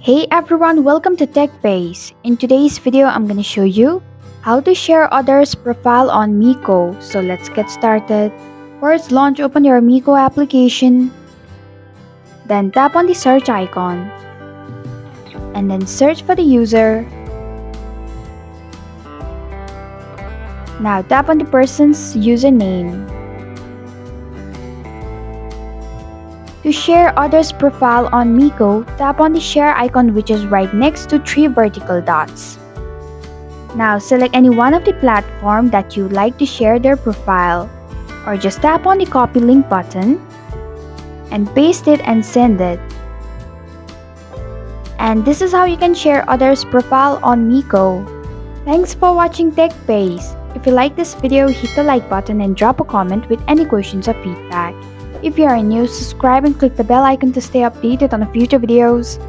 Hey everyone, welcome to TechBase. In today's video, I'm going to show you how to share others' profile on Mico. So let's get started. First, open your Mico application. Then tap on the search icon. And then search for the user. Now tap on the person's username. To share others' profile on Mico, tap on the share icon which is right next to three vertical dots. Now select any one of the platform that you like to share their profile, or just tap on the copy link button and paste it and send it. And this is how you can share others' profile on Mico. Thanks for watching TechBase. If you like this video, hit the like button and drop a comment with any questions or feedback. If you are new, subscribe and click the bell icon to stay updated on future videos.